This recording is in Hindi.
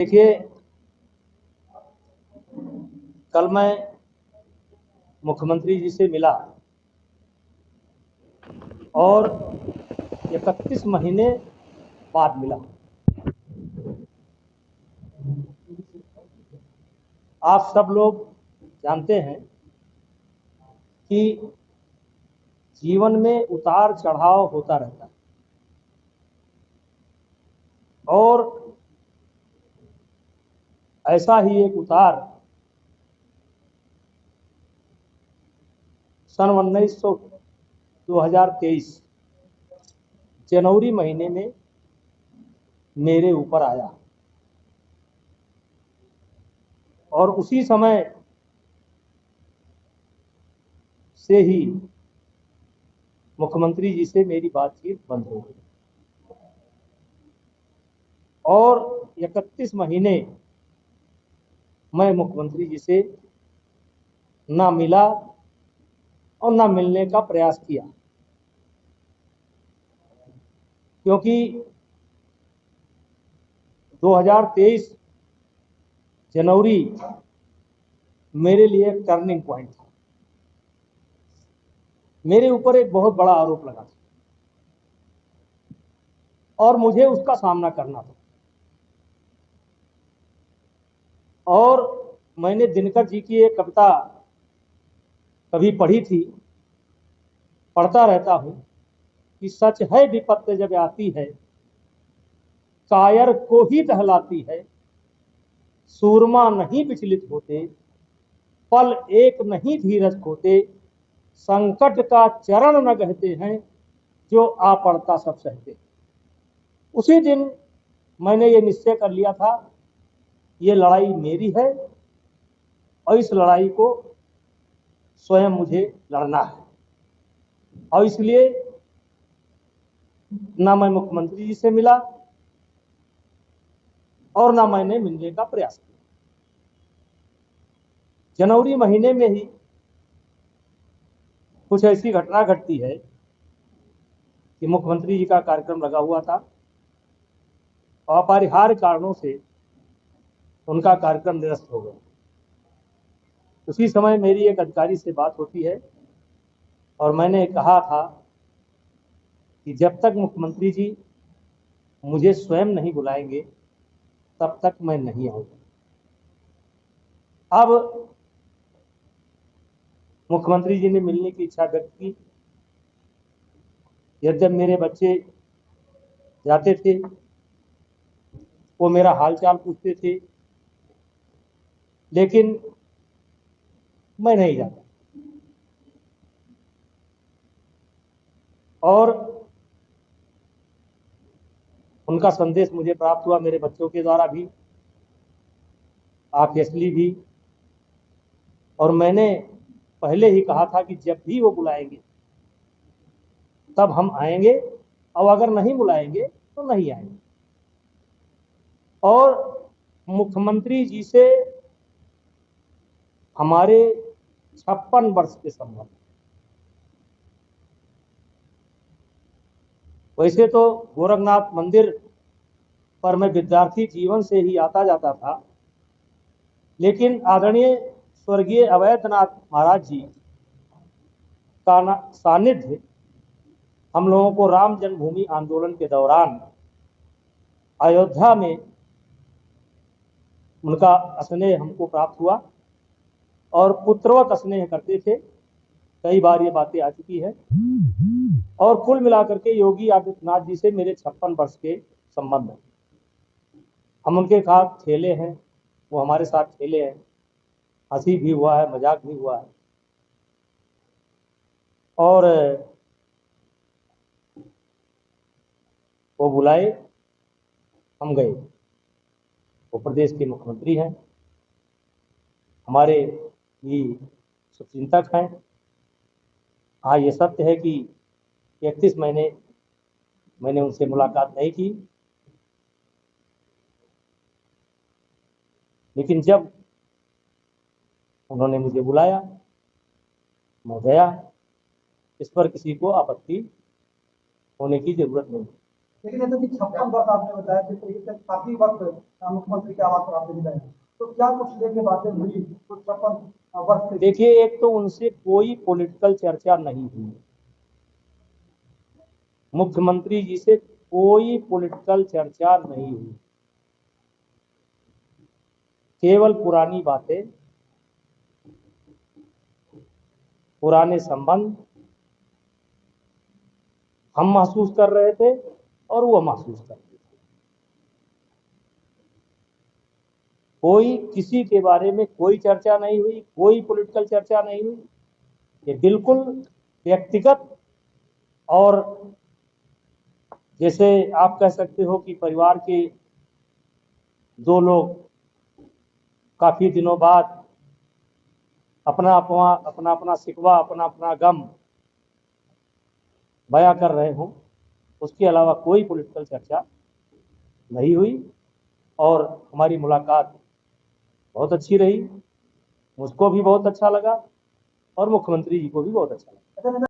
देखिए, कल मैं मुख्यमंत्री जी से मिला और 31 महीने बाद मिला। आप सब लोग जानते हैं कि जीवन में उतार चढ़ाव होता रहता है और ऐसा ही एक उतार सन 2023 जनवरी महीने में मेरे ऊपर आया और उसी समय से ही मुख्यमंत्री जी से मेरी बातचीत बंद हो गई और 31 महीने मैं मुख्यमंत्री जी से ना मिला और ना मिलने का प्रयास किया, क्योंकि 2023 जनवरी मेरे लिए एक टर्निंग पॉइंट था। मेरे ऊपर एक बहुत बड़ा आरोप लगा था और मुझे उसका सामना करना था। और मैंने दिनकर जी की एक कविता कभी पढ़ी थी, पढ़ता रहता हूं कि सच है विपत्ति जब आती है, कायर को ही दहलाती है, सूरमा नहीं विचलित होते, पल एक नहीं धीरज खोते, संकट का चरण न कहते हैं, जो आ पड़ता सब सहते। उसी दिन मैंने ये निश्चय कर लिया था, ये लड़ाई मेरी है और इस लड़ाई को स्वयं मुझे लड़ना है। और इसलिए ना मैं मुख्यमंत्री जी से मिला और ना मैंने मिलने का प्रयास किया। जनवरी महीने में ही कुछ ऐसी घटना घटती है कि मुख्यमंत्री जी का कार्यक्रम लगा हुआ था और अपरिहार्य कारणों से उनका कार्यक्रम निरस्त हो गया। उसी समय मेरी एक अधिकारी से बात होती है और मैंने कहा था कि जब तक मुख्यमंत्री जी मुझे स्वयं नहीं बुलाएंगे तब तक मैं नहीं आऊंगा। अब मुख्यमंत्री जी ने मिलने की इच्छा व्यक्त की। जब मेरे बच्चे जाते थे वो मेरा हालचाल पूछते थे, लेकिन मैं नहीं जाता। और उनका संदेश मुझे प्राप्त हुआ मेरे बच्चों के द्वारा भी, ऑब्वियसली भी। और मैंने पहले ही कहा था कि जब भी वो बुलाएंगे तब हम आएंगे और अगर नहीं बुलाएंगे तो नहीं आएंगे। और मुख्यमंत्री जी से हमारे 56 वर्ष के संबंध। वैसे तो गोरखनाथ मंदिर पर मैं विद्यार्थी जीवन से ही आता जाता था, लेकिन आदरणीय स्वर्गीय अवैधनाथ महाराज जी का सानिध्य हम लोगों को राम जन्मभूमि आंदोलन के दौरान अयोध्या में उनका स्नेह हमको प्राप्त हुआ और पुत्रवत स्नेह करते थे। कई बार ये बातें आ चुकी है। और कुल मिलाकर के योगी आदित्यनाथ जी से मेरे 56 वर्ष के संबंध हैं। हम उनके साथ खेले हैं, वो हमारे साथ खेले हैं, हंसी भी हुआ है, मजाक भी हुआ है। और वो बुलाए, हम गए। वो प्रदेश के मुख्यमंत्री हैं, हमारे भी शुभचिंतक हैं। हाँ, ये सत्य है कि 31 महीने मैंने उनसे मुलाकात नहीं की, लेकिन जब उन्होंने मुझे बुलाया मैं गया। इस पर किसी को आपत्ति होने की जरूरत नहीं। लेकिन नेता जी 56 वर्ष आपने बताया, जिस तरीके से काफी वक्त मुख्यमंत्री के आवास पर आपने बिताया, तो क्या कुछ लेके बातें हुई तो 56 वर्ष से? देखिए, एक तो उनसे कोई पॉलिटिकल चर्चा नहीं हुई, मुख्यमंत्री जी से कोई पॉलिटिकल चर्चा नहीं हुई, केवल पुरानी बातें, पुराने संबंध हम महसूस कर रहे थे और वो महसूस कर रहे थे। कोई किसी के बारे में कोई चर्चा नहीं हुई, कोई पॉलिटिकल चर्चा नहीं हुई। ये बिल्कुल व्यक्तिगत और जैसे आप कह सकते हो कि परिवार के दो लोग काफी दिनों बाद अपना अपना शिकवा, अपना अपना गम बयां कर रहे हों, उसके अलावा कोई पॉलिटिकल चर्चा नहीं हुई। और हमारी मुलाकात बहुत अच्छी रही, मुझको भी बहुत अच्छा लगा और मुख्यमंत्री जी को भी बहुत अच्छा लगा।